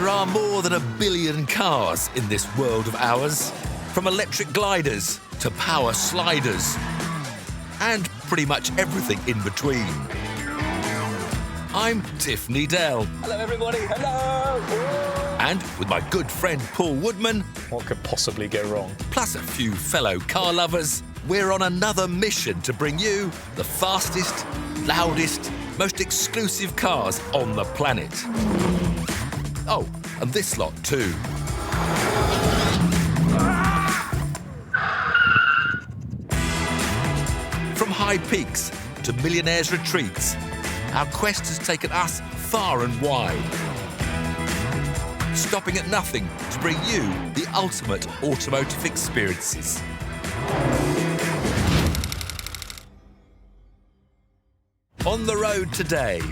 There are more than 1 billion cars in this world of ours, from electric gliders to power sliders, and pretty much everything in between. I'm Tiffany Dell. Hello everybody, hello! And with my good friend Paul Woodman, What could possibly go wrong? plus a few fellow car lovers, we're on another mission to bring you the fastest, loudest, most exclusive cars on the planet. Oh, and this lot too. From high peaks to millionaires' retreats, our quest has taken us far and wide, stopping at nothing to bring you the ultimate automotive experiences. On the road today,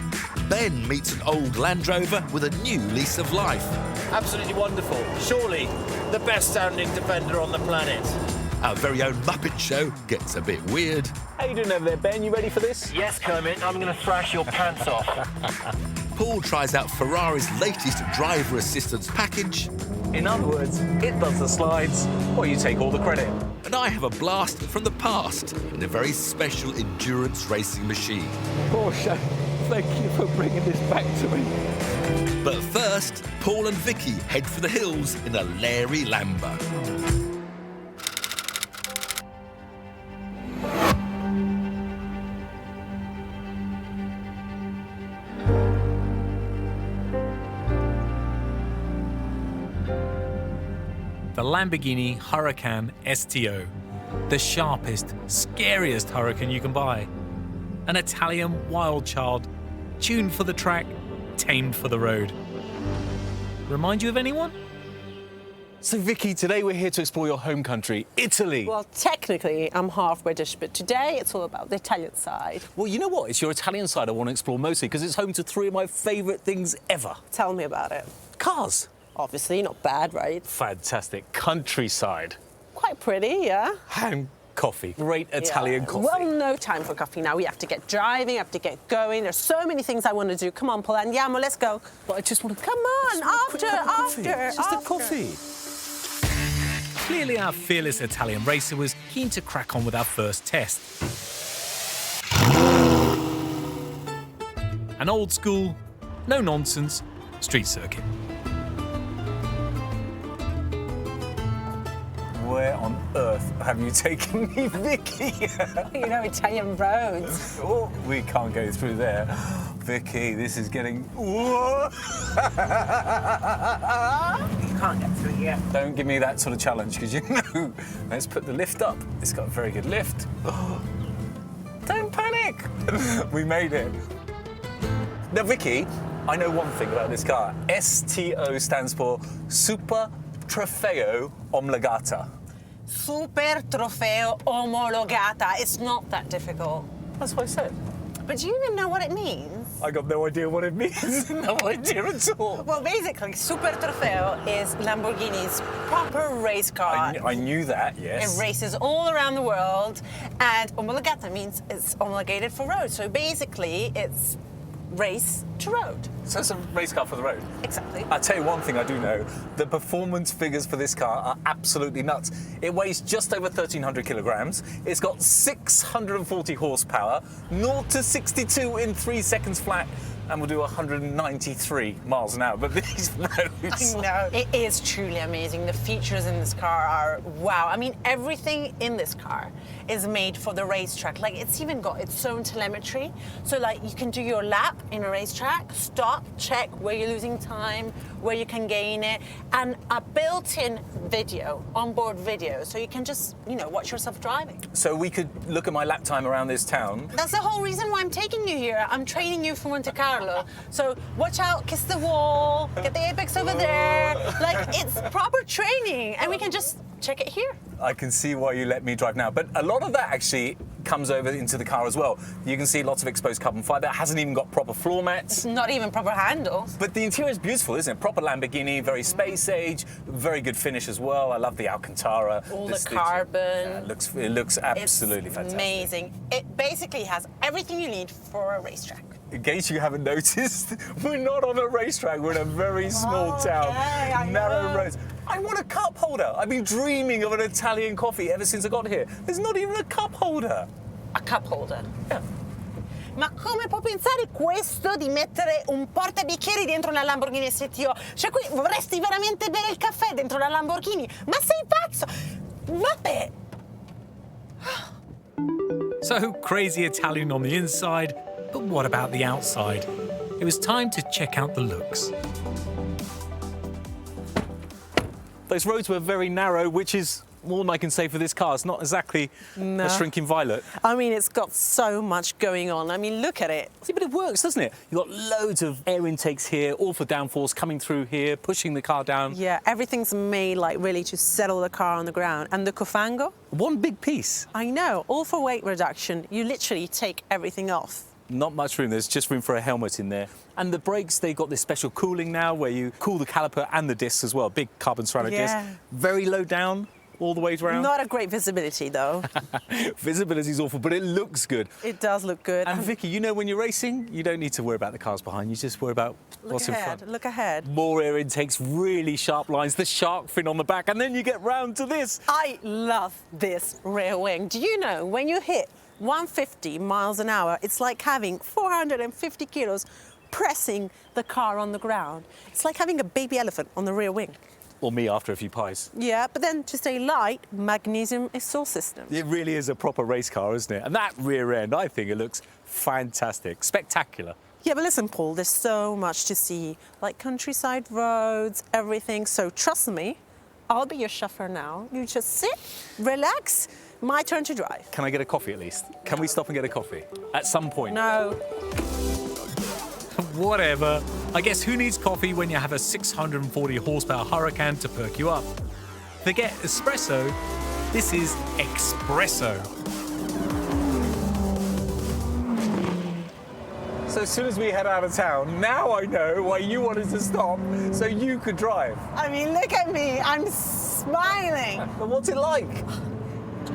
Ben meets an old Land Rover with a new lease of life. Absolutely wonderful. Surely the best sounding Defender on the planet. Our very own Muppet Show gets a bit weird. How you doing over there, Ben? You ready for this? Yes, Kermit, I'm going to thrash your pants off. Paul tries out Ferrari's latest driver assistance package. In other words, it does the slides, or you take all the credit. And I have a blast from the past in a very special endurance racing machine. Porsche, thank you for bringing this back to me. But first, Paul and Vicki head for the hills in a Larry Lambo. The Lamborghini Huracan STO, the sharpest, scariest Huracan you can buy. An Italian wild child, tuned for the track, tamed for the road. Remind you of anyone? So, Vicki, today we're here to explore your home country, Italy. Well, technically, I'm half British, but today it's all about the Italian side. Well, you know what? It's your Italian side I want to explore mostly because it's home to 3 of my favourite things ever. Tell me about it. Cars. Obviously, not bad, right? Fantastic. Countryside. Quite pretty, yeah? And coffee. Great Italian Yeah. coffee. Well, no time for coffee now. We have to get driving, have to get going. There's so many things I want to do. Come on, Paul, andiamo, let's go. But I just want to... Come on, after. Just a coffee. Clearly our fearless Italian racer was keen to crack on with our first test. An old school, no nonsense street circuit. Where on earth have you taken me, Vicki? You know, Italian roads. Oh, we can't go through there. Vicki, this is getting... Whoa. You can't get through here. Don't give me that sort of challenge, because you know, let's put the lift up. It's got a very good lift. Don't panic. We made it. Now, Vicki, I know one thing about this car. STO stands for Super Trofeo Omologata. Super Trofeo Omologata. It's not that difficult. That's what I said. But do you even know what it means? I got no idea what it means. No idea at all. Well, basically, Super Trofeo is Lamborghini's proper race car. I knew that, yes. It races all around the world, and omologata means it's homologated for road. So basically, it's race to road. So it's a race car for the road. Exactly. I'll tell you one thing I do know. The performance figures for this car are absolutely nuts. It weighs just over 1,300 kilograms. It's got 640 horsepower, 0 to 62 in 3 seconds flat, and will do 193 miles an hour. But these roads... I know. It is truly amazing. The features in this car are wow. I mean, everything in this car is made for the racetrack. Like, it's even got its own telemetry. So, like, you can do your lap in a racetrack, stop, check where you're losing time, where you can gain it, and a built-in video, onboard video, so you can just, you know, watch yourself driving. So we could look at my lap time around this town. That's the whole reason why I'm taking you here. I'm training you for Monte Carlo. So watch out, kiss the wall, get the apex over there. Like, it's proper training, and we can just check it here. I can see why you let me drive now. But a lot of that actually comes over into the car as well. You can see lots of exposed carbon fibre. It hasn't even got proper floor mats. Not even proper handles. But the interior is beautiful, isn't it? Proper Lamborghini, very space age, very good finish as well. I love the Alcantara. All the carbon. Yeah, it looks absolutely fantastic. Amazing. It basically has everything you need for a racetrack. In case you haven't noticed, we're not on a racetrack. We're in a very small town, narrow roads. I want a cup holder. I've been dreaming of an Italian coffee ever since I got here. There's not even a cup holder. A cup holder? Yeah. Ma come può pensare questo di mettere un portabicchieri dentro una Lamborghini STO? Cioè qui vorresti veramente bere il caffè dentro la Lamborghini? Ma sei pazzo? Vabbè. So crazy Italian on the inside, but what about the outside? It was time to check out the looks. Those roads were very narrow, which is more than I can say for this car. It's not exactly a shrinking violet. I mean, it's got so much going on. I mean, look at it. See, but it works, doesn't it? You've got loads of air intakes here, all for downforce coming through here, pushing the car down. Yeah, everything's made like really to settle the car on the ground. And the cofango? One big piece. I know, all for weight reduction. You literally take everything off. Not much room, there's just room for a helmet in there. And the brakes, they've got this special cooling now where you cool the caliper and the discs as well. Big carbon ceramic disc. Very low down, all the way around. Not a great visibility though. Visibility's awful, but it looks good. It does look good. And Vicky, you know when you're racing, you don't need to worry about the cars behind, you just worry about what's in front. Look ahead. More air intakes, really sharp lines, the shark fin on the back, and then you get round to this. I love this rear wing. Do you know, when you hit 150 miles an hour, it's like having 450 kilos pressing the car on the ground. It's like having a baby elephant on the rear wing. Or me after a few pies. Yeah, but then to stay light, magnesium exhaust system. It really is a proper race car, isn't it? And that rear end, I think it looks fantastic, spectacular. Yeah, but listen, Paul, there's so much to see, like countryside roads, everything. So trust me, I'll be your chauffeur now. You just sit, relax. My turn to drive. Can I get a coffee at least? Can we stop and get a coffee? At some point. No. Whatever. I guess who needs coffee when you have a 640 horsepower Huracan to perk you up? Forget espresso, this is espresso. So as soon as we head out of town, now I know why you wanted to stop so you could drive. I mean, look at me, I'm smiling. But what's it like?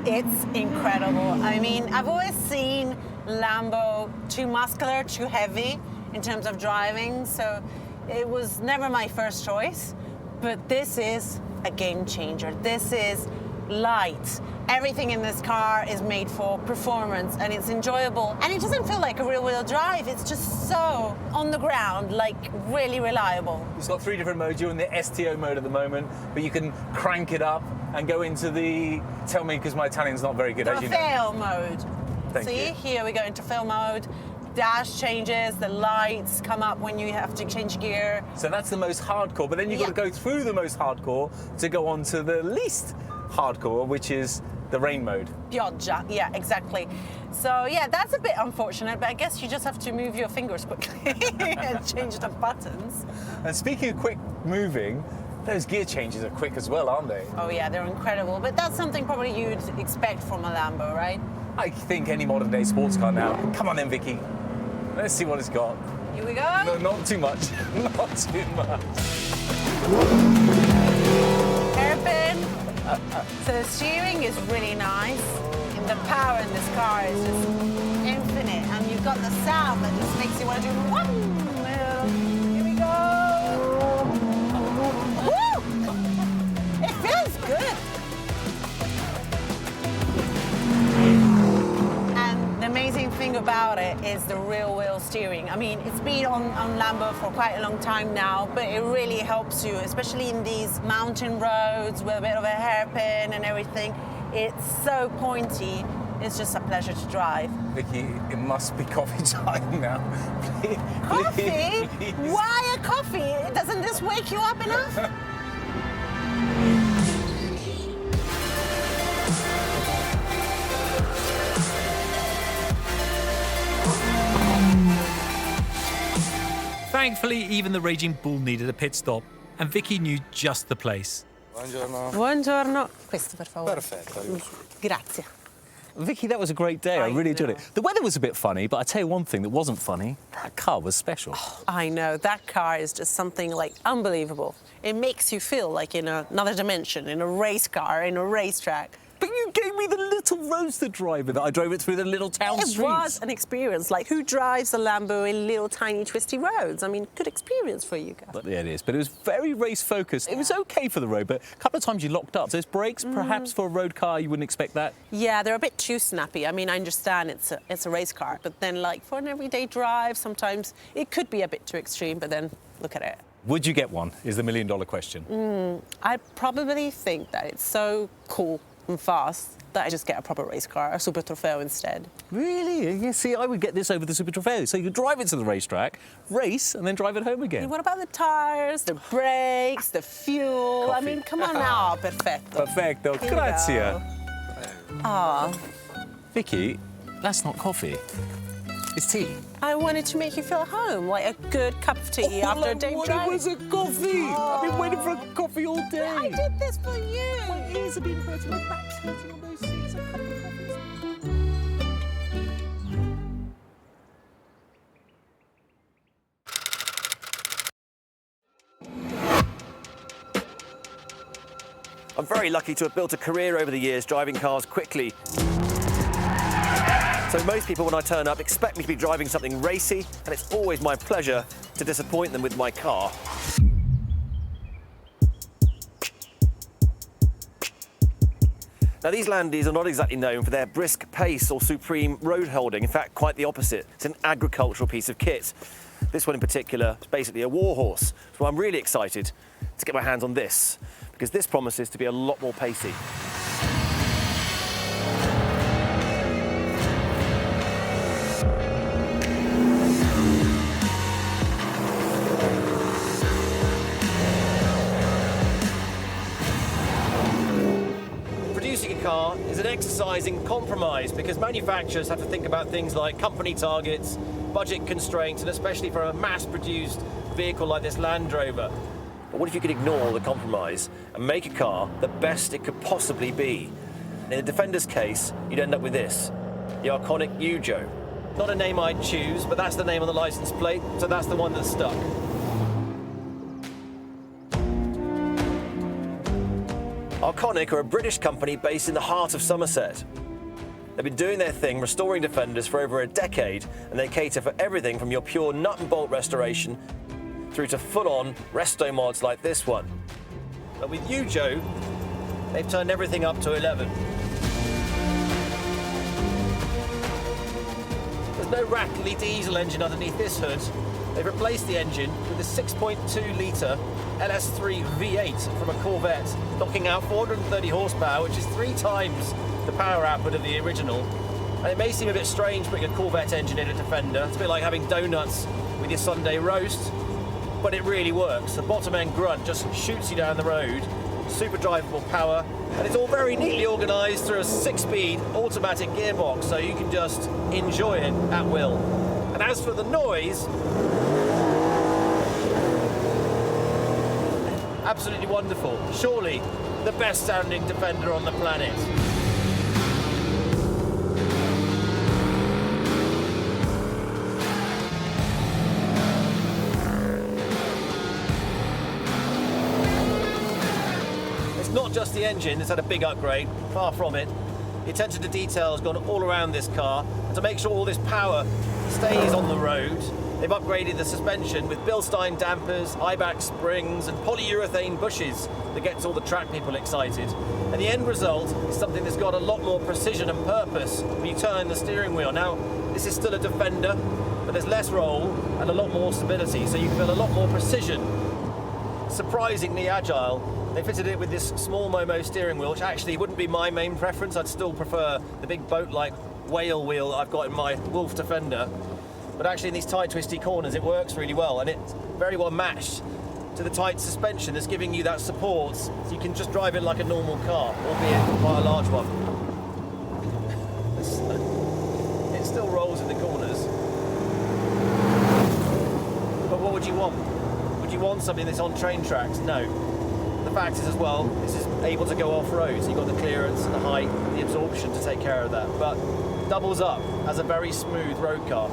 It's incredible. I mean, I've always seen Lambo too muscular, too heavy in terms of driving, so it was never my first choice. But this is a game changer. This is light. Everything in this car is made for performance and it's enjoyable. And it doesn't feel like a rear-wheel drive. It's just so on the ground, like really reliable. It's got 3 different modes. You're in the STO mode at the moment, but you can crank it up and go into the, tell me because my Italian's not very good, as you know. Fail mode. Thank See, you. here we go into fail mode. Dash changes, the lights come up when you have to change gear. So that's the most hardcore, but then you've got to go through the most hardcore to go on to the least hardcore, which is the rain mode. Pioggia, yeah, exactly. So yeah, that's a bit unfortunate, but I guess you just have to move your fingers quickly and change the buttons. And speaking of quick moving, those gear changes are quick as well, aren't they? Oh yeah, they're incredible, but that's something probably you'd expect from a Lambo, right? I think any modern day sports car now. Come on then, Vicky. Let's see what it's got. Here we go. No, not too much. Not too much. Hairpin. So the steering is really nice. And the power in this car is just infinite. And you've got the sound that just makes you want to do whoom. Here we go. Woo! It feels good. And the amazing thing about it is the real wheel steering. I mean, it's been on Lambo for quite a long time now, but it really helps you, especially in these mountain roads with a bit of a hairpin and everything. It's so pointy. It's just a pleasure to drive. Vicky, it must be coffee time now. Please, Coffee? please. Why a coffee? Doesn't this wake you up enough? Thankfully, even the Raging Bull needed a pit stop, and Vicky knew just the place. Buongiorno. Buongiorno. Questo, per favore. Perfetto. Grazie. Vicky, that was a great day. I really enjoyed it. The weather was a bit funny, but I tell you one thing that wasn't funny. That car was special. I know, that car is just something like unbelievable. It makes you feel like in another dimension, in a race car, in a racetrack. But you gave me the little roadster driver that I drove it through the little town streets. It was an experience. Like, who drives a Lambo in little tiny twisty roads? I mean, good experience for you guys. But yeah, it is. But it was very race focused. It was okay for the road, but a couple of times you locked up. Those brakes, perhaps for a road car, you wouldn't expect that. Yeah, they're a bit too snappy. I mean, I understand it's a race car, but then like for an everyday drive, sometimes it could be a bit too extreme. But then look at it. Would you get one? Is the million-dollar question. I probably think that it's so cool and fast that I just get a proper race car, a Super Trofeo instead. Really? Yeah, see, I would get this over the Super Trofeo. So you could drive it to the racetrack, race, and then drive it home again. What about the tires, the brakes, the fuel? Coffee. I mean, come on now, perfetto. Perfecto. Here we Grazie. go. Ah, Vicky, that's not coffee. It's tea. I wanted to make you feel at home, like a good cup of tea after a day drive. It was a coffee. I've been waiting for a coffee all day. I did this for you. My ears have been hurting, my back's hurting on those seats. A couple of coffees. I'm very lucky to have built a career over the years driving cars quickly. So most people, when I turn up, expect me to be driving something racy, and it's always my pleasure to disappoint them with my car. Now, these Landys are not exactly known for their brisk pace or supreme road holding. In fact, quite the opposite. It's an agricultural piece of kit. This one in particular is basically a warhorse. So I'm really excited to get my hands on this, because this promises to be a lot more pacey. Producing a car is an exercise in compromise, because manufacturers have to think about things like company targets, budget constraints, and especially for a mass-produced vehicle like this Land Rover. But what if you could ignore the compromise and make a car the best it could possibly be? In the Defender's case, you'd end up with this, the iconic Yujo. Not a name I'd choose, but that's the name on the license plate, so that's the one that stuck. Iconic are a British company based in the heart of Somerset. They've been doing their thing, restoring Defenders for over a decade, and they cater for everything from your pure nut and bolt restoration through to full-on Resto mods like this one. But with Yujo, they've turned everything up to 11. There's no rattly diesel engine underneath this hood. They've replaced the engine with a 6.2-litre LS3 V8 from a Corvette, knocking out 430 horsepower, which is 3 times the power output of the original. And it may seem a bit strange putting a Corvette engine in a Defender. It's a bit like having donuts with your Sunday roast, but it really works. The bottom end grunt just shoots you down the road, super drivable power, and it's all very neatly organised through a 6-speed automatic gearbox, so you can just enjoy it at will. And as for the noise, absolutely wonderful. Surely the best sounding Defender on the planet. It's not just the engine that's had a big upgrade, far from it. The attention to detail has gone all around this car, and to make sure all this power stays on the road, they've upgraded the suspension with Bilstein dampers, high-back springs, and polyurethane bushes that gets all the track people excited. And the end result is something that's got a lot more precision and purpose when you turn the steering wheel. Now, this is still a Defender, but there's less roll and a lot more stability, so you can feel a lot more precision. Surprisingly agile. They fitted it with this small Momo steering wheel, which actually wouldn't be my main preference. I'd still prefer the big boat-like whale wheel I've got in my Wolf Defender. But actually in these tight, twisty corners, it works really well, and it's very well matched to the tight suspension that's giving you that support, so you can just drive it like a normal car, albeit quite a large one. It still rolls in the corners. But what would you want? Would you want something that's on train tracks? No. The the fact is as well, this is able to go off-road, so you've got the clearance and the height and the absorption to take care of that. But doubles up as a very smooth road car.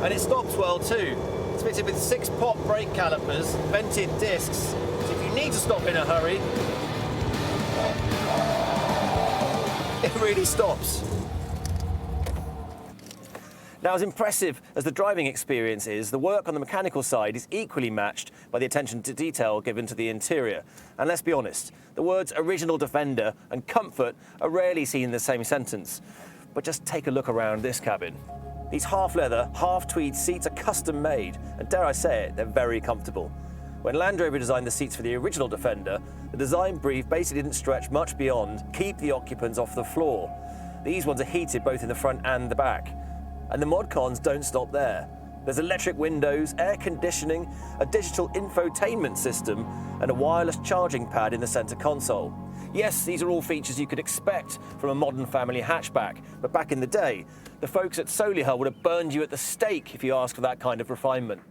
And it stops well too. It's fitted with 6-pot brake calipers, vented discs, so if you need to stop in a hurry, it really stops. Now, as impressive as the driving experience is, the work on the mechanical side is equally matched by the attention to detail given to the interior. And let's be honest, the words original Defender and comfort are rarely seen in the same sentence. But just take a look around this cabin. These half-leather, half-tweed seats are custom-made, and dare I say it, they're very comfortable. When Land Rover designed the seats for the original Defender, the design brief basically didn't stretch much beyond keep the occupants off the floor. These ones are heated both in the front and the back. And the mod cons don't stop there. There's electric windows, air conditioning, a digital infotainment system, and a wireless charging pad in the center console. Yes, these are all features you could expect from a modern family hatchback, but back in the day, the folks at Solihull would have burned you at the stake if you asked for that kind of refinement.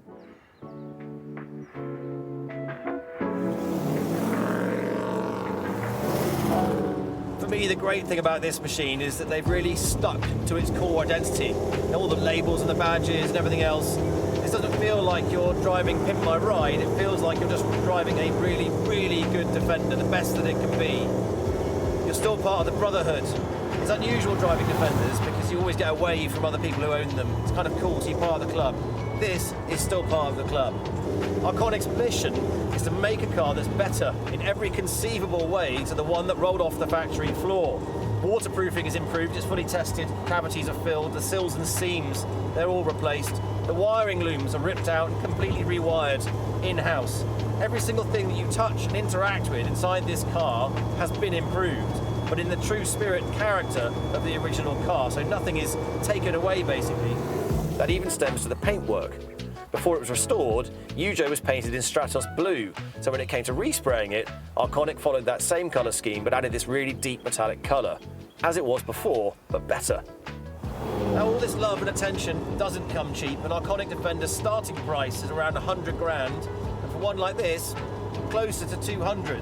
For me, the great thing about this machine is that they've really stuck to its core identity. All the labels and the badges and everything else. This doesn't feel like you're driving Pimp My Ride. It feels like you're just driving a really, really good Defender, the best that it can be. You're still part of the brotherhood. It's unusual driving Defenders because you always get away from other people who own them. It's kind of cool to be part of the club. This is still part of the club. Iconic's mission is to make a car that's better in every conceivable way to the one that rolled off the factory floor. Waterproofing is improved, it's fully tested, cavities are filled, the sills and seams, they're all replaced. The wiring looms are ripped out and completely rewired in-house. Every single thing that you touch and interact with inside this car has been improved, but in the true spirit and character of the original car, so nothing is taken away basically. That even stems to the paintwork. Before it was restored, Yujo was painted in Stratos blue, so when it came to respraying it, Iconic followed that same colour scheme but added this really deep metallic colour. As it was before, but better. Now all this love and attention doesn't come cheap, and Iconic Defender's starting price is around 100 grand, and for one like this, closer to 200.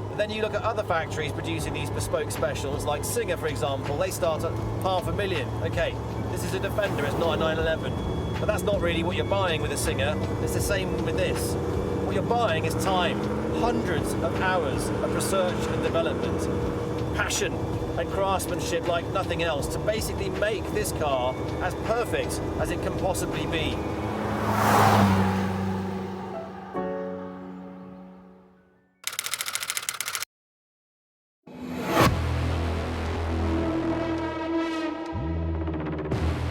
But then you look at other factories producing these bespoke specials, like Singer for example, they start at $500,000. Okay, this is a Defender, it's not a 911. But that's not really what you're buying with a Singer. It's the same with this. What you're buying is time, hundreds of hours of research and development, passion and craftsmanship like nothing else to basically make this car as perfect as it can possibly be.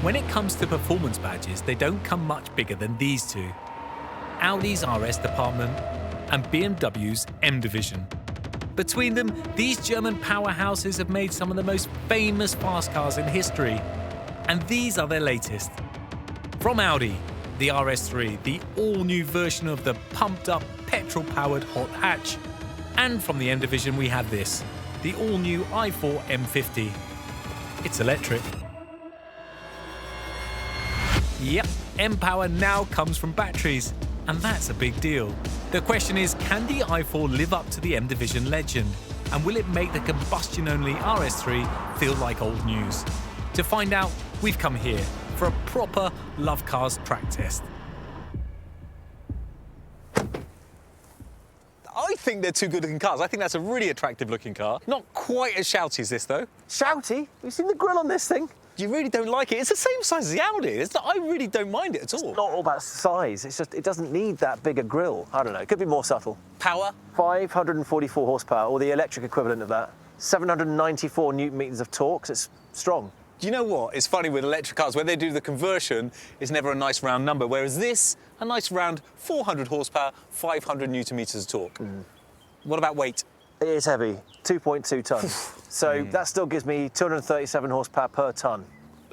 When it comes to performance badges, they don't come much bigger than these two. Audi's RS department and BMW's M division. Between them, these German powerhouses have made some of the most famous fast cars in history. And these are their latest. From Audi, the RS3, the all-new version of the pumped-up, petrol-powered hot hatch. And from the M division, we have this, the all-new i4 M50. It's electric. Yep, M-Power now comes from batteries, and that's a big deal. The question is, can the i4 live up to the M division legend? And will it make the combustion-only RS3 feel like old news? To find out, we've come here for a proper Love Cars track test. I think they're two good-looking cars. I think that's a really attractive-looking car. Not quite as shouty as this, though. Shouty? Have you seen the grille on this thing? You really don't like it. It's the same size as the Audi. I really don't mind it at all. It's not all about size. It's just, it doesn't need that big a grille. I don't know. It could be more subtle. Power? 544 horsepower, or the electric equivalent of that. 794 newton meters of torque. So it's strong. Do you know what? It's funny with electric cars, when they do the conversion, it's never a nice round number, whereas this, a nice round 400 horsepower, 500 newton meters of torque. What about weight? It is heavy, 2.2 tons. So that still gives me 237 horsepower per ton.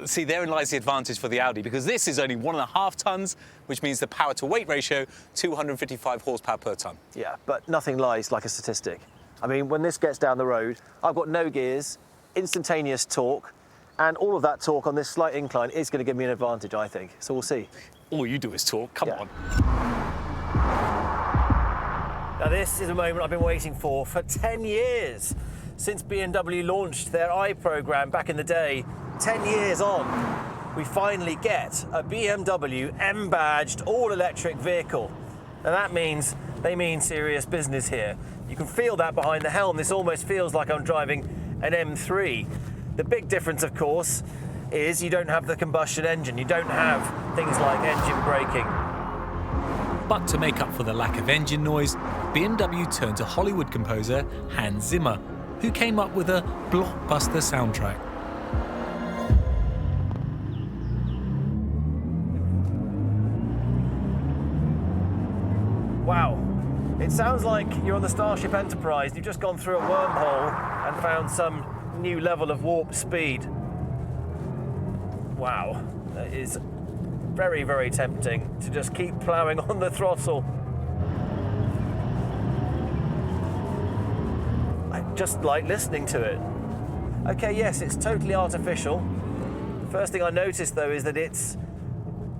See, therein lies the advantage for the Audi, because this is only 1.5 tons, which means the power to weight ratio, 255 horsepower per ton. Yeah, but nothing lies like a statistic. I mean, when this gets down the road, I've got no gears, instantaneous torque, and all of that torque on this slight incline is going to give me an advantage, I think. So we'll see. All you do is talk, come on. Now this is a moment I've been waiting for 10 years. Since BMW launched their i program back in the day, 10 years on, we finally get a BMW M-badged all-electric vehicle. And that means they mean serious business here. You can feel that behind the helm. This almost feels like I'm driving an M3. The big difference, of course, is you don't have the combustion engine. You don't have things like engine braking. But to make up for the lack of engine noise, BMW turned to Hollywood composer Hans Zimmer, who came up with a blockbuster soundtrack. Wow. It sounds like you're on the Starship Enterprise and you've just gone through a wormhole and found some new level of warp speed. Wow. That is very, very tempting to just keep ploughing on the throttle. I just like listening to it. Okay, yes, it's totally artificial. The first thing I noticed, though, is that it's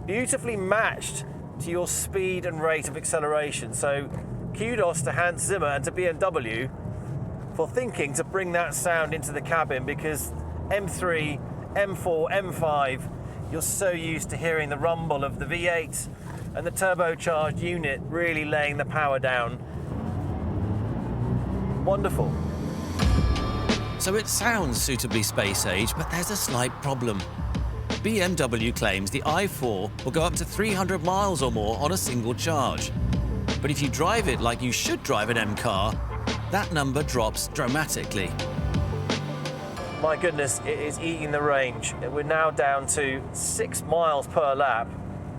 beautifully matched to your speed and rate of acceleration. So kudos to Hans Zimmer and to BMW for thinking to bring that sound into the cabin, because M3, M4, M5, you're so used to hearing the rumble of the V8 and the turbocharged unit really laying the power down. Wonderful. So it sounds suitably space age, but there's a slight problem. BMW claims the i4 will go up to 300 miles or more on a single charge. But if you drive it like you should drive an M car, that number drops dramatically. My goodness, it is eating the range. We're now down to 6 miles per lap,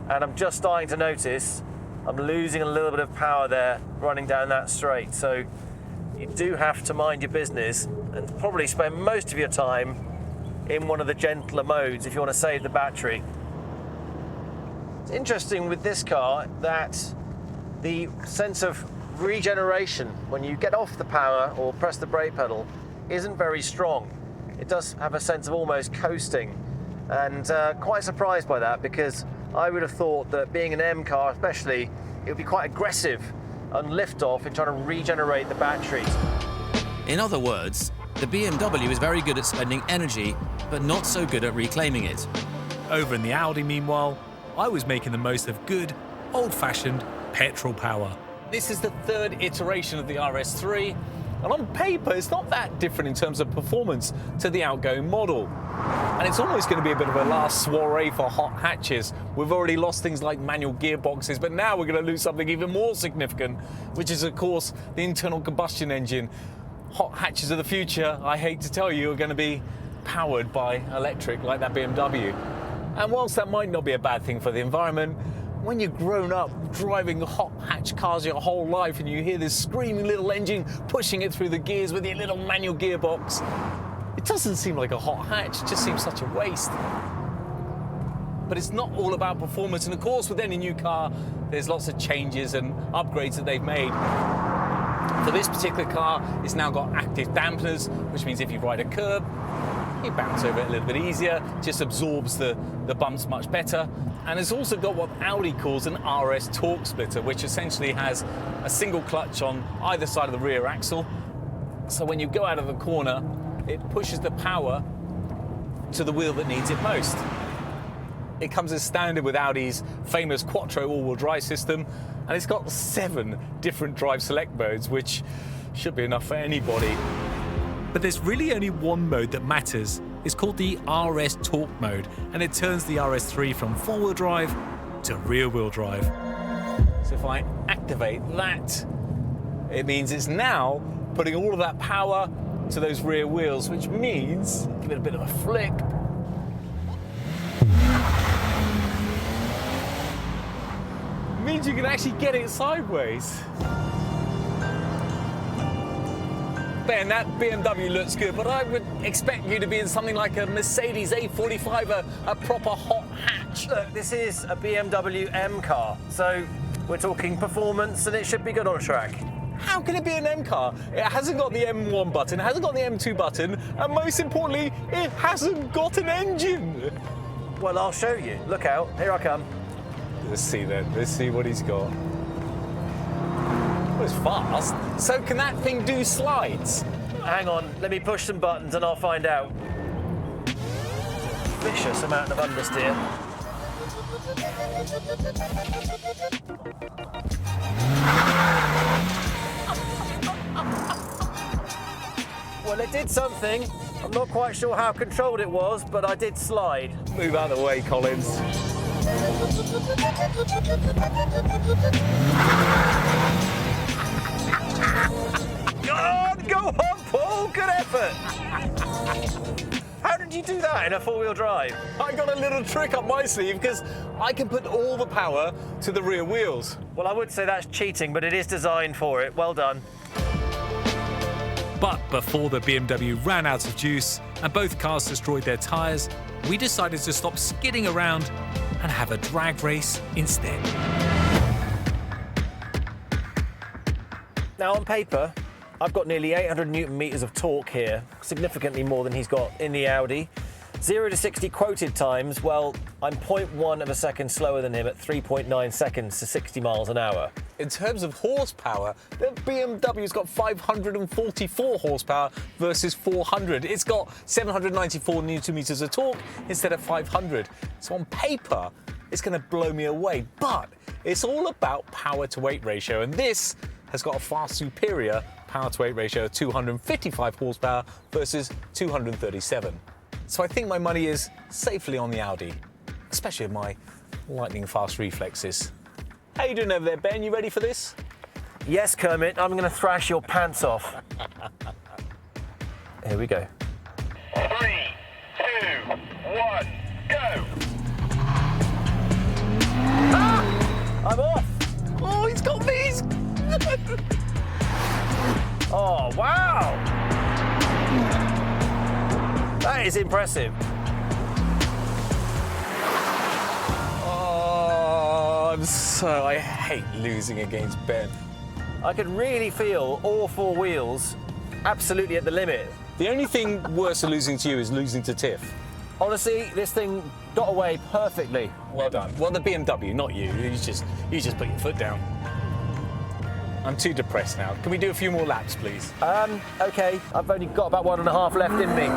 and I'm just starting to notice I'm losing a little bit of power there running down that straight. So you do have to mind your business and probably spend most of your time in one of the gentler modes if you want to save the battery. It's interesting with this car that the sense of regeneration when you get off the power or press the brake pedal isn't very strong. It does have a sense of almost coasting, and quite surprised by that, because I would have thought that being an M car especially, it would be quite aggressive on liftoff in trying to regenerate the batteries. In other words, the BMW is very good at spending energy, but not so good at reclaiming it. Over in the Audi, meanwhile, I was making the most of good, old-fashioned petrol power. This is the third iteration of the RS3, and on paper it's not that different in terms of performance to the outgoing model. And it's almost going to be a bit of a last soiree for hot hatches. We've already lost things like manual gearboxes, but now we're going to lose something even more significant, which is, of course, the internal combustion engine. Hot hatches of the future, I hate to tell you, are going to be powered by electric like that BMW. And whilst that might not be a bad thing for the environment, when you've grown up driving hot hatch cars your whole life and you hear this screaming little engine pushing it through the gears with your little manual gearbox, it doesn't seem like a hot hatch, it just seems such a waste. But it's not all about performance, and of course with any new car there's lots of changes and upgrades that they've made. For this particular car, it's now got active dampeners, which means if you ride a curb, you bounce over it a little bit easier, just absorbs the bumps much better. And it's also got what Audi calls an RS torque splitter, which essentially has a single clutch on either side of the rear axle. So when you go out of the corner, it pushes the power to the wheel that needs it most. It comes as standard with Audi's famous Quattro all-wheel drive system, and it's got 7 different drive select modes, which should be enough for anybody. But there's really only one mode that matters. It's called the RS Torque mode, and it turns the RS3 from 4-wheel drive to rear-wheel drive. So if I activate that, it means it's now putting all of that power to those rear wheels, which means, give it a bit of a flick, means you can actually get it sideways. Ben, that BMW looks good, but I would expect you to be in something like a Mercedes A45, a proper hot hatch. Look, this is a BMW M car, so we're talking performance and it should be good on track. How can it be an M car? It hasn't got the M1 button, it hasn't got the M2 button, and most importantly, it hasn't got an engine. Well, I'll show you. Look out, here I come. Let's see then, let's see what he's got. Well, it's fast. So can that thing do slides? Hang on, let me push some buttons and I'll find out. Vicious amount of understeer. Well, it did something. I'm not quite sure how controlled it was, but I did slide. Move out of the way, Collins. God, go on, Paul! Good effort! How did you do that in a four-wheel drive? I got a little trick up my sleeve because I can put all the power to the rear wheels. Well, I would say that's cheating, but it is designed for it. Well done. But before the BMW ran out of juice and both cars destroyed their tyres, we decided to stop skidding around and have a drag race instead. Now, on paper, I've got nearly 800 newton meters of torque here, significantly more than he's got in the Audi. 0 to 60 quoted times, well, I'm 0.1 of a second slower than him at 3.9 seconds to 60 miles an hour. In terms of horsepower, the BMW's got 544 horsepower versus 400. It's got 794 newton meters of torque instead of 500. So on paper, it's going to blow me away. But it's all about power to weight ratio, and this has got a far superior power to weight ratio of 255 horsepower versus 237. So I think my money is safely on the Audi, especially with my lightning fast reflexes. How you doing over there, Ben? You ready for this? Yes, Kermit, I'm going to thrash your pants off. Here we go. 3, 2, 1, go! Ah! I'm off! Oh, he's got these! Oh, wow! That is impressive. Oh, I hate losing against Ben. I could really feel all four wheels absolutely at the limit. The only thing worse than losing to you is losing to Tiff. Honestly, this thing got away perfectly. Well done. Well, the BMW, not you. You just put your foot down. I'm too depressed now. Can we do a few more laps, please? Okay, I've only got about 1.5 left in me.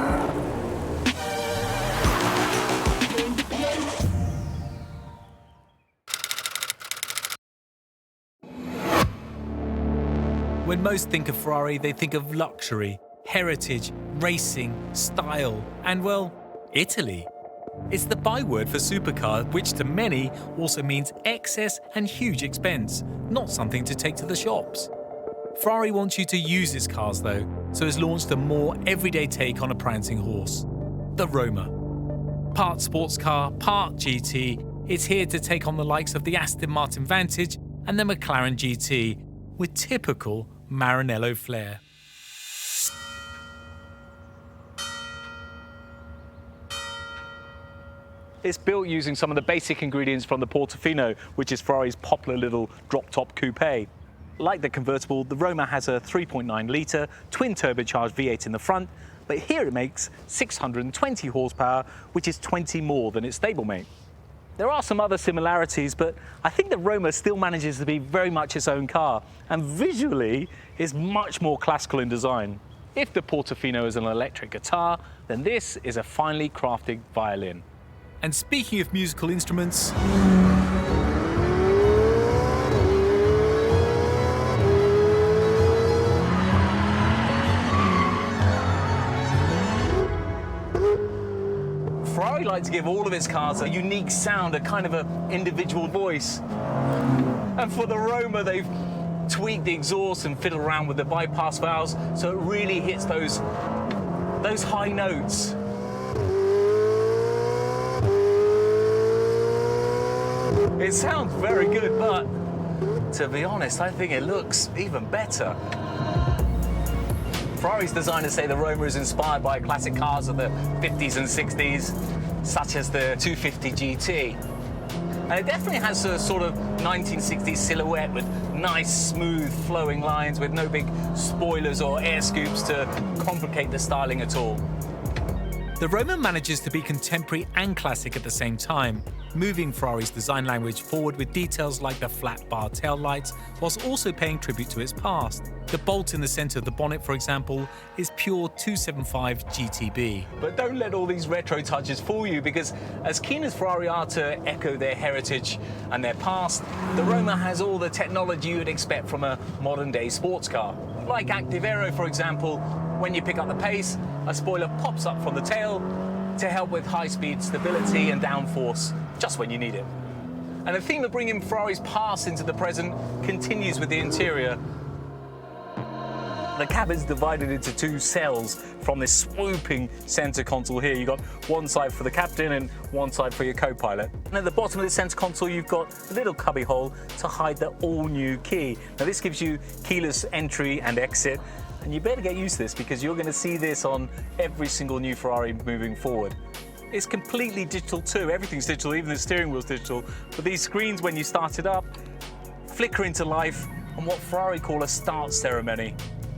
When most think of Ferrari, they think of luxury, heritage, racing, style, and, well, Italy. It's the byword for supercar, which to many also means excess and huge expense, not something to take to the shops. Ferrari wants you to use its cars though, so has launched a more everyday take on a prancing horse, the Roma. Part sports car, part GT, it's here to take on the likes of the Aston Martin Vantage and the McLaren GT, with typical Maranello flair. It's built using some of the basic ingredients from the Portofino, which is Ferrari's popular little drop-top coupe. Like the convertible, the Roma has a 3.9-litre twin-turbocharged V8 in the front, but here it makes 620 horsepower, which is 20 more than its stablemate. There are some other similarities, but I think the Roma still manages to be very much its own car, and visually is much more classical in design. If the Portofino is an electric guitar, then this is a finely crafted violin. And speaking of musical instruments, Ferrari like to give all of its cars a unique sound, a kind of an individual voice. And for the Roma, they've tweaked the exhaust and fiddled around with the bypass valves so it really hits those high notes. It sounds very good, but to be honest, I think it looks even better. Ferrari's designers say the Roma is inspired by classic cars of the 50s and 60s, such as the 250 GT. And it definitely has a sort of 1960s silhouette with nice, smooth, flowing lines with no big spoilers or air scoops to complicate the styling at all. the Roma manages to be contemporary and classic at the same time, moving Ferrari's design language forward with details like the flat bar taillights, whilst also paying tribute to its past. The bolt in the centre of the bonnet, for example, is pure 275 GTB. But don't let all these retro touches fool you, because as keen as Ferrari are to echo their heritage and their past, the Roma has all the technology you'd expect from a modern-day sports car. Like Active Aero, for example, when you pick up the pace, a spoiler pops up from the tail to help with high-speed stability and downforce just when you need it. And the theme of bringing Ferrari's past into the present continues with the interior. The cabin's divided into two cells from this swooping center console here. You've got one side for the captain and one side for your co-pilot. And at the bottom of the center console, you've got a little cubby hole to hide the all-new key. Now this gives you keyless entry and exit, and you better get used to this because you're going to see this on every single new Ferrari moving forward. It's completely digital too. Everything's digital, even the steering wheel's digital. But these screens, when you start it up, flicker into life on what Ferrari call a start ceremony.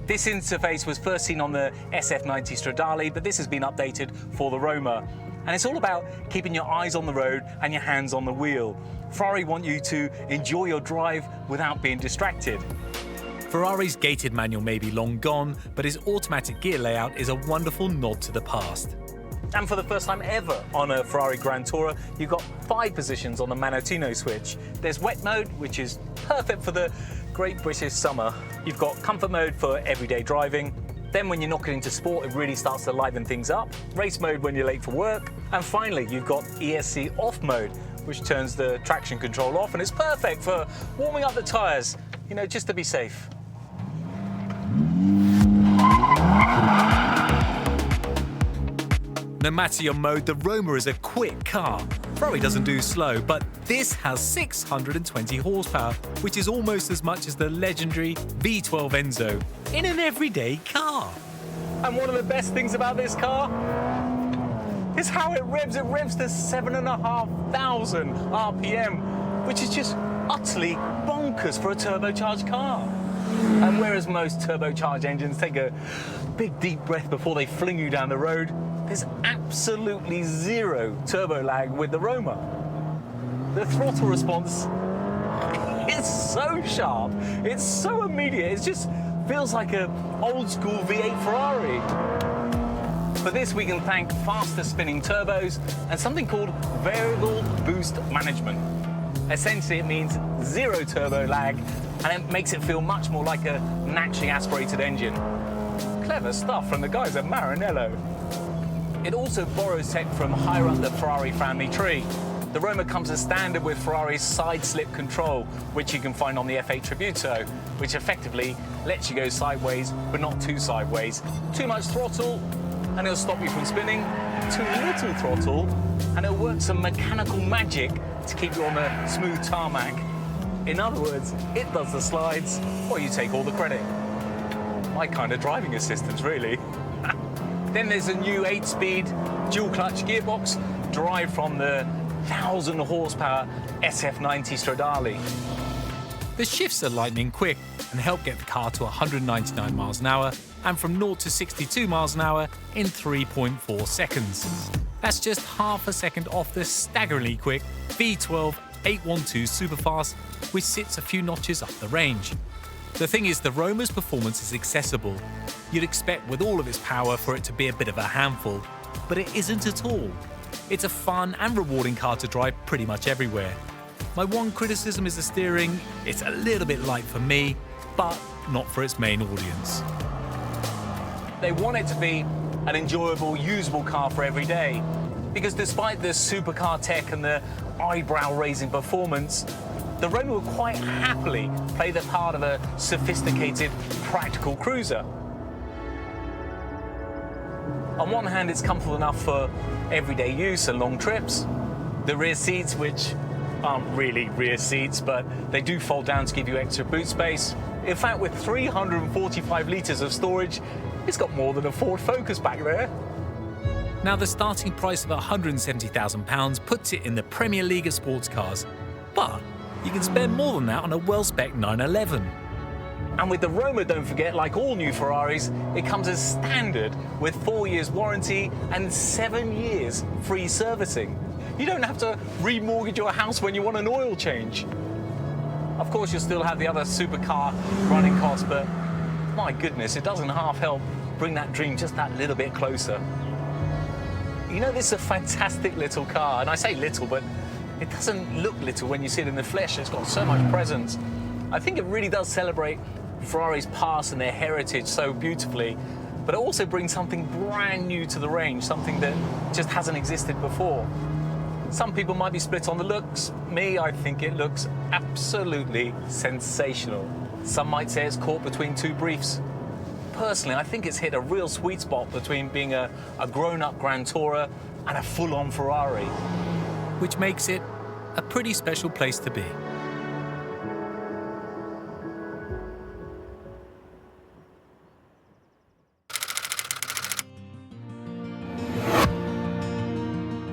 This interface was first seen on the SF90 Stradale, but this has been updated for the Roma. And it's all about keeping your eyes on the road and your hands on the wheel. Ferrari want you to enjoy your drive without being distracted. Ferrari's gated manual may be long gone, but its automatic gear layout is a wonderful nod to the past. And for the first time ever on a Ferrari Grand Tourer, you've got 5 positions on the Manettino switch. There's wet mode, which is perfect for the Great British summer. You've got comfort mode for everyday driving. Then when you're knocking into sport, it really starts to liven things up. Race mode when you're late for work. And finally, you've got ESC off mode, which turns the traction control off, and it's perfect for warming up the tyres, you know, just to be safe. No matter your mode, the Roma is a quick car. Ferrari doesn't do slow, but this has 620 horsepower, which is almost as much as the legendary V12 Enzo in an everyday car. And one of the best things about this car is how it revs. It revs to 7,500 RPM, which is just utterly bonkers for a turbocharged car. And whereas most turbocharged engines take a big deep breath before they fling you down the road, there's absolutely zero turbo lag with the Roma. The throttle response is so sharp, it's so immediate, it just feels like an old school V8 Ferrari. For this we can thank faster spinning turbos and something called variable boost management. Essentially it means zero turbo lag and it makes it feel much more like a naturally aspirated engine. Clever stuff from the guys at Maranello. It also borrows tech from higher up the Ferrari family tree. The Roma comes as standard with Ferrari's side slip control, which you can find on the F8 Tributo, which effectively lets you go sideways, but not too sideways. Too much throttle, and it'll stop you from spinning. Too little throttle, and it'll work some mechanical magic to keep you on the smooth tarmac. In other words, it does the slides, while you take all the credit. My kind of driving assistance, really. Then there's a new 8-speed dual-clutch gearbox derived from the 1,000 horsepower SF90 Stradale. The shifts are lightning quick and help get the car to 199 miles an hour and from 0 to 62 miles an hour in 3.4 seconds. That's just half a second off the staggeringly quick V12 812 Superfast, which sits a few notches up the range. The thing is, the Roma's performance is accessible. You'd expect with all of its power for it to be a bit of a handful, but it isn't at all. It's a fun and rewarding car to drive pretty much everywhere. My one criticism is the steering. It's a little bit light for me, but not for its main audience. They want it to be an enjoyable, usable car for every day. Because despite the supercar tech and the eyebrow-raising performance, the Roma will quite happily play the part of a sophisticated, practical cruiser. On one hand, it's comfortable enough for everyday use and long trips. The rear seats, which aren't really rear seats, but they do fold down to give you extra boot space. In fact, with 345 litres of storage, it's got more than a Ford Focus back there. Now, the starting price of £170,000 puts it in the Premier League of sports cars, but you can spend more than that on a well-spec 911. And with the Roma, don't forget, like all new Ferraris, it comes as standard with 4 years warranty and 7 years free servicing. You don't have to remortgage your house when you want an oil change. Of course, you'll still have the other supercar running costs, but my goodness, it doesn't half help bring that dream just that little bit closer. You know, this is a fantastic little car, and I say little, but it doesn't look little when you see it in the flesh. It's got so much presence. I think it really does celebrate Ferrari's past and their heritage so beautifully, but it also brings something brand new to the range, something that just hasn't existed before. Some people might be split on the looks. Me, I think it looks absolutely sensational. Some might say it's caught between two briefs. Personally, I think it's hit a real sweet spot between being a grown-up Grand Tourer and a full-on Ferrari. which makes it a pretty special place to be.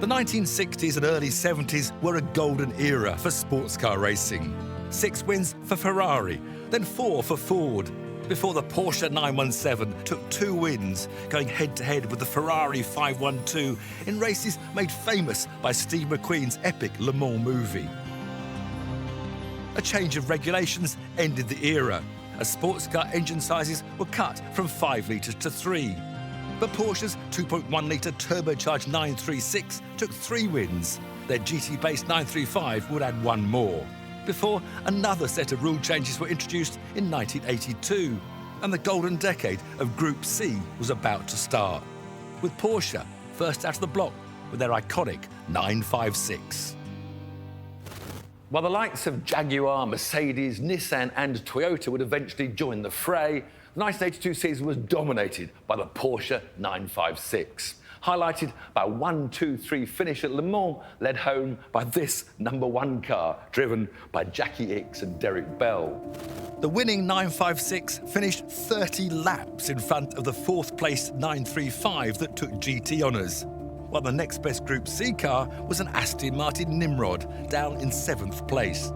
The 1960s and early 70s were a golden era for sports car racing. 6 wins for Ferrari, then 4 for Ford, before the Porsche 917 took 2 wins, going head-to-head with the Ferrari 512 in races made famous by Steve McQueen's epic Le Mans movie. A change of regulations ended the era, as sports car engine sizes were cut from 5 litres to 3. But Porsche's 2.1-litre turbocharged 936 took 3 wins. Their GT-based 935 would add 1 more, before another set of rule changes were introduced in 1982, and the golden decade of Group C was about to start, with Porsche first out of the block with their iconic 956. While the likes of Jaguar, Mercedes, Nissan and Toyota would eventually join the fray, the 1982 season was dominated by the Porsche 956, highlighted by a 1-2-3 finish at Le Mans, led home by this #1 car, driven by Jackie Ickx and Derek Bell. The winning 956 finished 30 laps in front of the 4th-placed 935 that took GT honours, while the next best Group C car was an Aston Martin Nimrod, down in 7th place.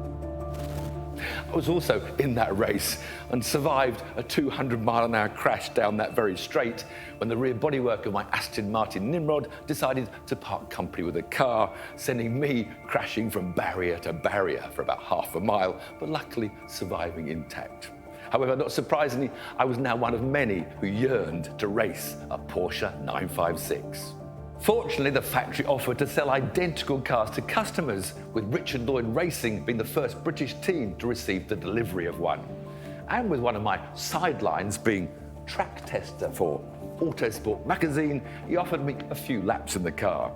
I was also in that race and survived a 200-mile-an-hour crash down that very straight when the rear bodywork of my Aston Martin Nimrod decided to part company with a car, sending me crashing from barrier to barrier for about half a mile, but luckily surviving intact. However, not surprisingly, I was now one of many who yearned to race a Porsche 956. Fortunately, the factory offered to sell identical cars to customers, with Richard Lloyd Racing being the first British team to receive the delivery of one. And with one of my sidelines being track tester for Autosport magazine, he offered me a few laps in the car.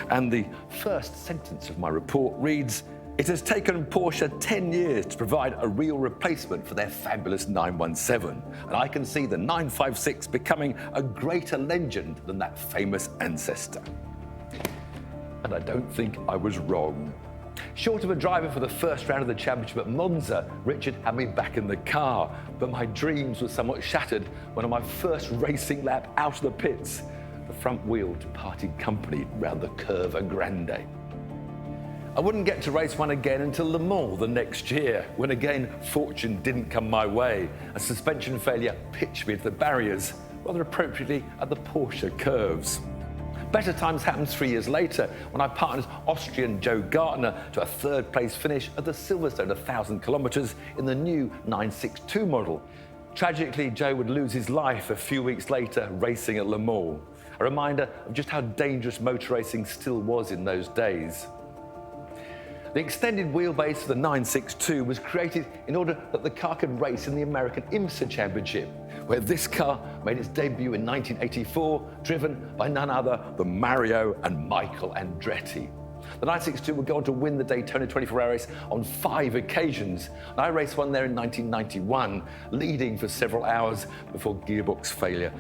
And the first sentence of my report reads, "It has taken Porsche 10 years to provide a real replacement for their fabulous 917, and I can see the 956 becoming a greater legend than that famous ancestor." And I don't think I was wrong. Short of a driver for the first round of the championship at Monza, Richard had me back in the car, but my dreams were somewhat shattered when on my first racing lap out of the pits, the front wheel departed company round the Curva Grande. I wouldn't get to race one again until Le Mans the next year, when again fortune didn't come my way. A suspension failure pitched me into the barriers, rather appropriately at the Porsche curves. Better times happened 3 years later, when I partnered Austrian Joe Gartner to a 3rd-place finish at the Silverstone 1,000 kilometres in the new 962 model. Tragically, Joe would lose his life a few weeks later racing at Le Mans, a reminder of just how dangerous motor racing still was in those days. The extended wheelbase of the 962 was created in order that the car could race in the American IMSA Championship, where this car made its debut in 1984, driven by none other than Mario and Michael Andretti. The 962 would go on to win the Daytona 24-hour race on 5 occasions, and I raced one there in 1991, leading for several hours before gearbox failure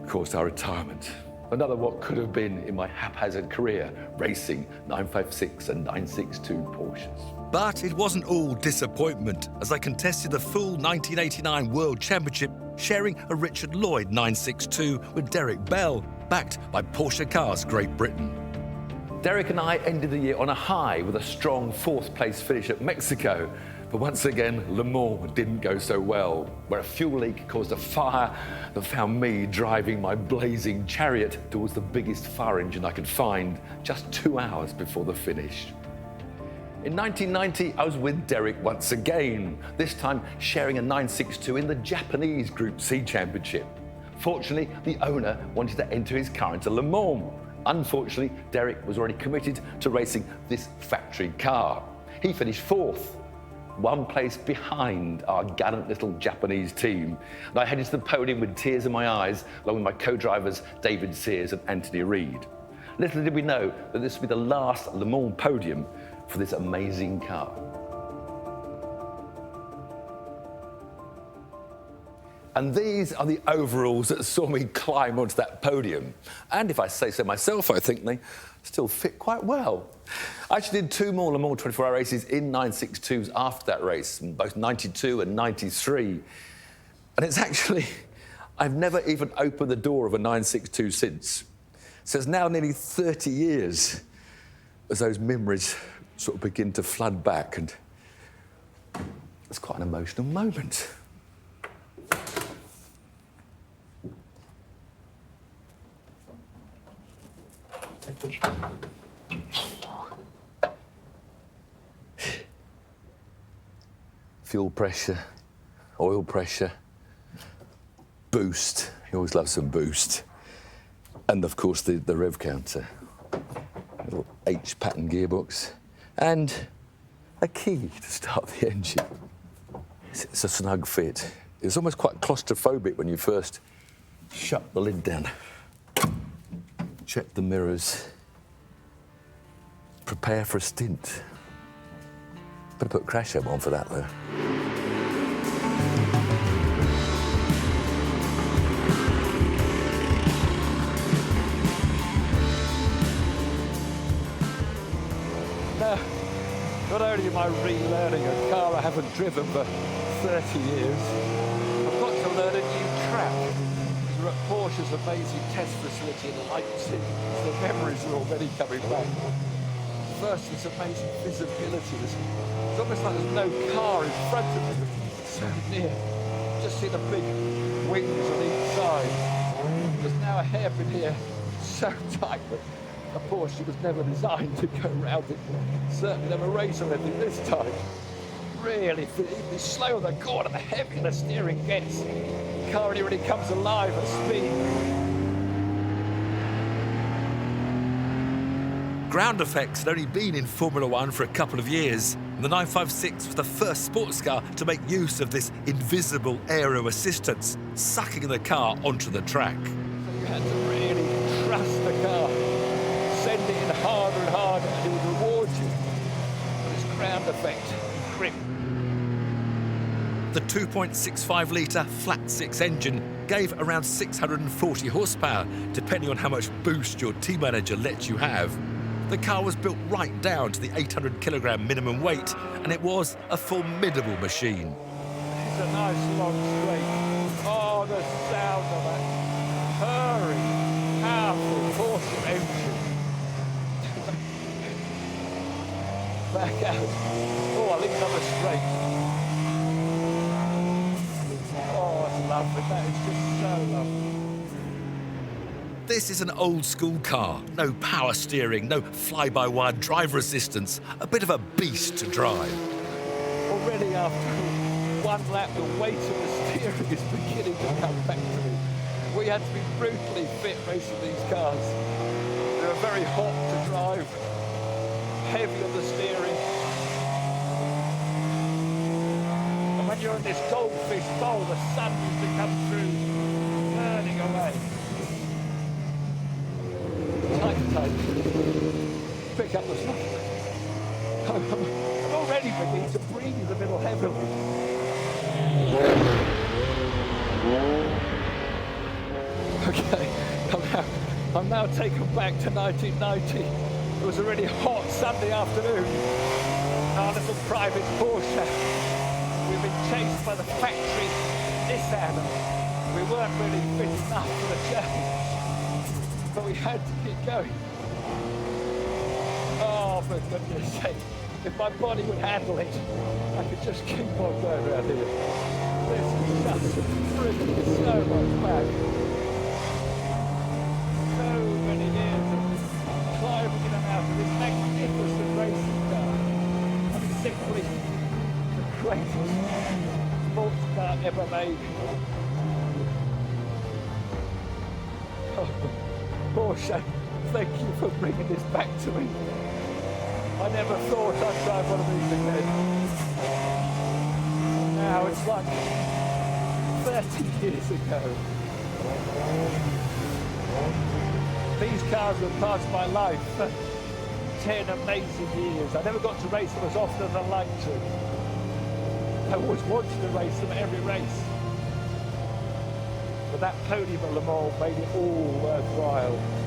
caused our retirement. Another what could have been in my haphazard career, racing 956 and 962 Porsches. But it wasn't all disappointment, as I contested the full 1989 World Championship, sharing a Richard Lloyd 962 with Derek Bell, backed by Porsche Cars Great Britain. Derek and I ended the year on a high with a strong 4th place finish at Mexico. But once again, Le Mans didn't go so well, where a fuel leak caused a fire that found me driving my blazing chariot towards the biggest fire engine I could find just 2 hours before the finish. In 1990, I was with Derek once again, this time sharing a 962 in the Japanese Group C Championship. Fortunately, the owner wanted to enter his car into Le Mans. Unfortunately, Derek was already committed to racing this factory car. He finished 4th, 1 place behind our gallant little Japanese team. And I headed to the podium with tears in my eyes, along with my co-drivers David Sears and Anthony Reid. Little did we know that this would be the last Le Mans podium for this amazing car. And these are the overalls that saw me climb onto that podium. And if I say so myself, I think they still fit quite well. I actually did 2 more Le Mans 24-hour races in 962s after that race, both 92 and 93. And it's actually, I've never even opened the door of a 962 since. So it's now nearly 30 years as those memories sort of begin to flood back, and it's quite an emotional moment. Fuel pressure, oil pressure, boost. You always love some boost. And of course the rev counter. Little H pattern gearbox. And a key to start the engine. It's a snug fit. It's almost quite claustrophobic when you first shut the lid down. Check the mirrors. Prepare for a stint. Better put crash helmet on for that, though. Now, not only am I relearning a car I haven't driven for 30 years, I've got to learn a new track. We're at Porsche's amazing test facility in Leipzig, so the memories are already coming back. First, this amazing visibility. It's almost like there's no car in front of you. It's so near. Just see the big wings on each side. There's now a hairpin here, so tight that a Porsche was never designed to go around it. Certainly never race or anything this time. Really, the slower the corner, the heavier the steering gets. The car really comes alive at speed. Ground effects had only been in Formula One for a couple of years. And the 956 was the first sports car to make use of this invisible aero assistance, sucking the car onto the track. So you had to really trust the car, send it in harder and harder, and it would reward you for this ground effect grip. The 2.65-litre flat-six engine gave around 640 horsepower, depending on how much boost your team manager lets you have. The car was built right down to the 800-kilogram minimum weight, and it was a formidable machine. It's a nice long straight. Oh, the sound of that purring, powerful Porsche engine. Back out. Oh, I think another straight. Oh, it's lovely. That is just so lovely. This is an old-school car. No power steering, no fly-by-wire driver assistance. A bit of a beast to drive. Already after one lap, the weight of the steering is beginning to come back to me. We had to be brutally fit racing these cars. They were very hot to drive, heavy on the steering. And when you're in this goldfish bowl, the sun used to come through, burning away. Tight. Pick up the slack. I'm already beginning to breathe a little heavily. Okay, I'm now taken back to 1990. It was a really hot Sunday afternoon. Our little private Porsche. We've been chased by the factory Nissan. We weren't really fit enough for the challenge, but we had to keep going. but I'm just saying, if my body would handle it, I could just keep on going around here. This is just brilliant, so much back. So many years of climbing in and out of this magnificent racing car. I mean, simply the greatest sports car ever made. Oh, Porsche, thank you for bringing this back to me. I never thought I'd drive one of these again. Now it's like 30 years ago. These cars were part of my life for 10 amazing years. I never got to race them as often as I'd like to. I always wanted to race them at every race. But that podium at Le Mans made it all worthwhile.